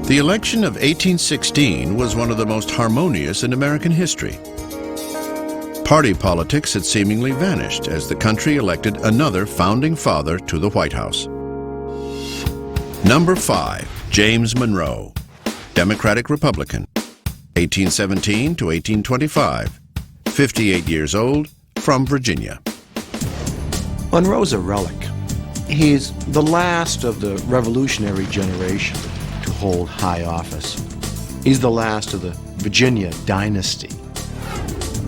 The election of 1816 was one of the most harmonious in American history. Party politics had seemingly vanished as the country elected another founding father to the White House. Number 5, James Monroe, Democratic-Republican, 1817 to 1825, 58 years old, from Virginia. Monroe's a relic. He's the last of the revolutionary generation to hold high office. He's the last of the Virginia dynasty.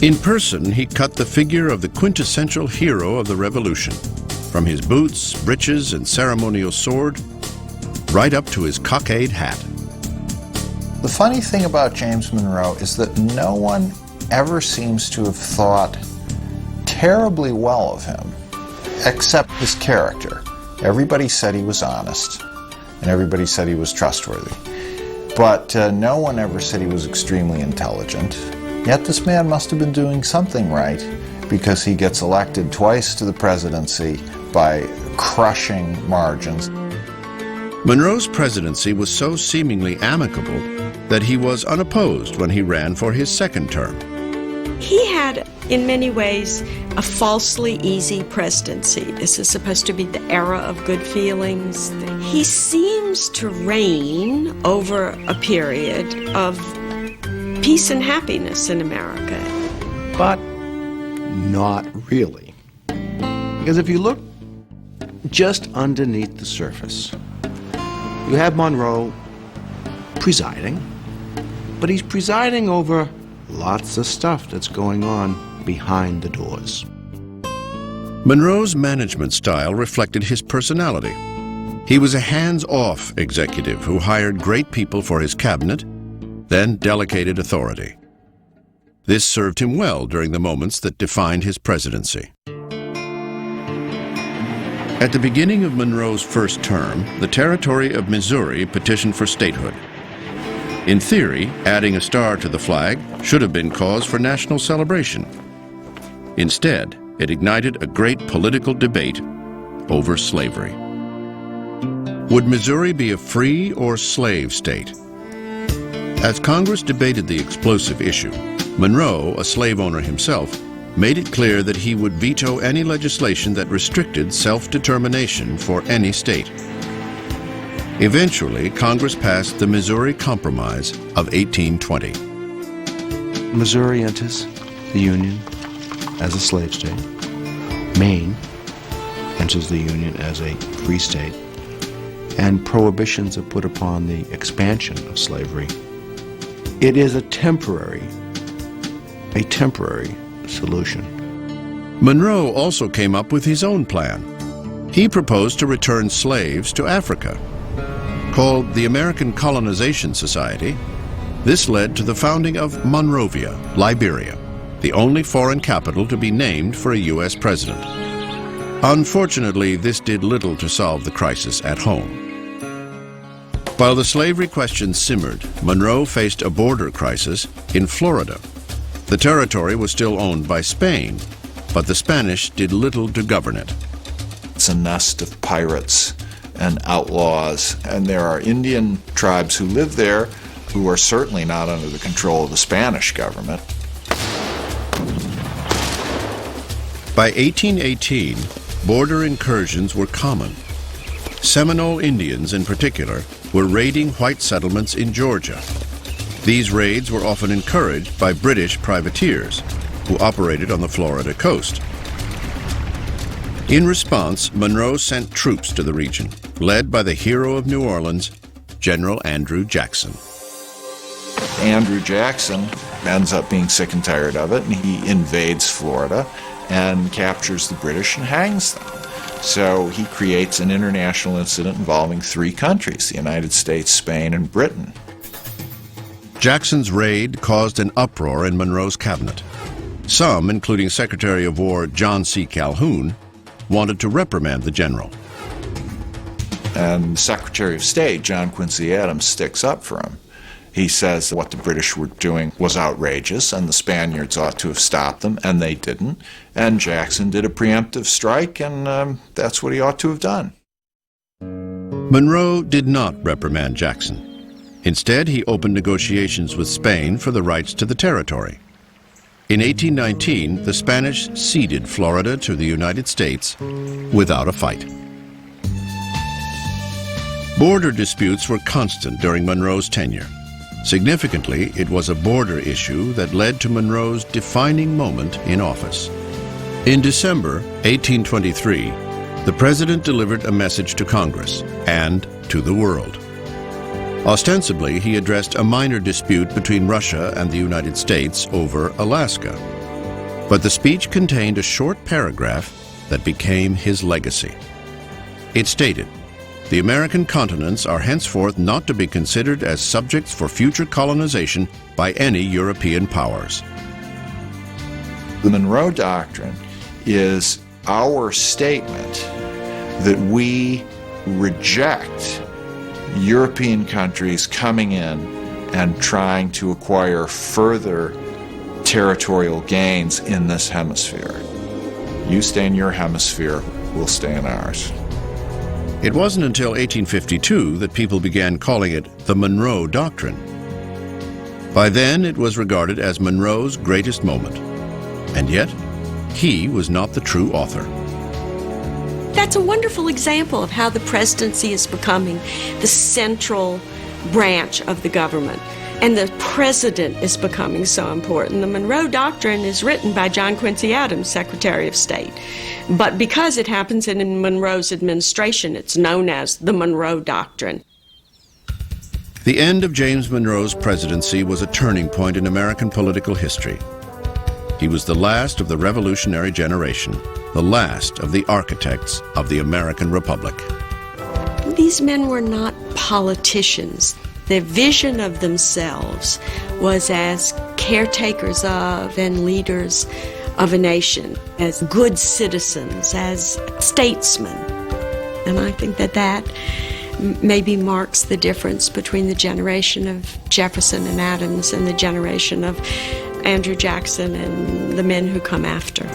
In person, he cut the figure of the quintessential hero of the Revolution, from his boots, breeches, and ceremonial sword, right up to his cockade hat. The funny thing about James Monroe is that no one ever seems to have thought terribly well of him, except his character. Everybody said he was honest, and everybody said he was trustworthy. But no one ever said he was extremely intelligent. Yet this man must have been doing something right, because he gets elected twice to the presidency by crushing margins. Monroe's presidency was so seemingly amicable that he was unopposed when he ran for his second term. He had, in many ways, a falsely easy presidency. This is supposed to be the era of good feelings. He seems to reign over a period of peace and happiness in America. But not really. Because if you look just underneath the surface, you have Monroe presiding, but he's presiding over lots of stuff that's going on behind the doors. Monroe's management style reflected his personality. He was a hands-off executive who hired great people for his cabinet, then delegated authority. This served him well during the moments that defined his presidency. At the beginning of Monroe's first term, the territory of Missouri petitioned for statehood. In theory, adding a star to the flag should have been cause for national celebration. Instead, it ignited a great political debate over slavery. Would Missouri be a free or slave state? As Congress debated the explosive issue, Monroe, a slave owner himself, made it clear that he would veto any legislation that restricted self-determination for any state. Eventually, Congress passed the Missouri Compromise of 1820. Missouri enters the Union as a slave state. Maine enters the Union as a free state. And prohibitions are put upon the expansion of slavery. It is a temporary solution. Monroe also came up with his own plan. He proposed to return slaves to Africa. Called the American Colonization Society, this led to the founding of Monrovia, Liberia, the only foreign capital to be named for a U.S. president. Unfortunately, this did little to solve the crisis at home. While the slavery question simmered, Monroe faced a border crisis in Florida. The territory was still owned by Spain, but the Spanish did little to govern it. It's a nest of pirates and outlaws, and there are Indian tribes who live there who are certainly not under the control of the Spanish government. By 1818, border incursions were common. Seminole Indians, in particular, were raiding white settlements in Georgia. These raids were often encouraged by British privateers who operated on the Florida coast. In response, Monroe sent troops to the region, led by the hero of New Orleans, General Andrew Jackson. Andrew Jackson ends up being sick and tired of it, and he invades Florida and captures the British and hangs them. So he creates an international incident involving 3 countries, the United States, Spain, and Britain. Jackson's raid caused an uproar in Monroe's cabinet. Some, including Secretary of War John C. Calhoun, wanted to reprimand the general. And Secretary of State John Quincy Adams sticks up for him. He says what the British were doing was outrageous and the Spaniards ought to have stopped them, and they didn't. And Jackson did a preemptive strike, and that's what he ought to have done. Monroe did not reprimand Jackson. Instead, he opened negotiations with Spain for the rights to the territory. In 1819, the Spanish ceded Florida to the United States without a fight. Border disputes were constant during Monroe's tenure. Significantly, it was a border issue that led to Monroe's defining moment in office. In December 1823, the president delivered a message to Congress and to the world. Ostensibly, he addressed a minor dispute between Russia and the United States over Alaska. But the speech contained a short paragraph that became his legacy. It stated, "The American continents are henceforth not to be considered as subjects for future colonization by any European powers." The Monroe Doctrine is our statement that we reject European countries coming in and trying to acquire further territorial gains in this hemisphere. You stay in your hemisphere, we'll stay in ours. It wasn't until 1852 that people began calling it the Monroe Doctrine. By then, it was regarded as Monroe's greatest moment. And yet, he was not the true author. That's a wonderful example of how the presidency is becoming the central branch of the government. And the president is becoming so important. The Monroe Doctrine is written by John Quincy Adams, Secretary of State. But because it happens in Monroe's administration, it's known as the Monroe Doctrine. The end of James Monroe's presidency was a turning point in American political history. He was the last of the revolutionary generation, the last of the architects of the American Republic. These men were not politicians. Their vision of themselves was as caretakers of and leaders of a nation, as good citizens, as statesmen. And I think that maybe marks the difference between the generation of Jefferson and Adams and the generation of Andrew Jackson and the men who come after.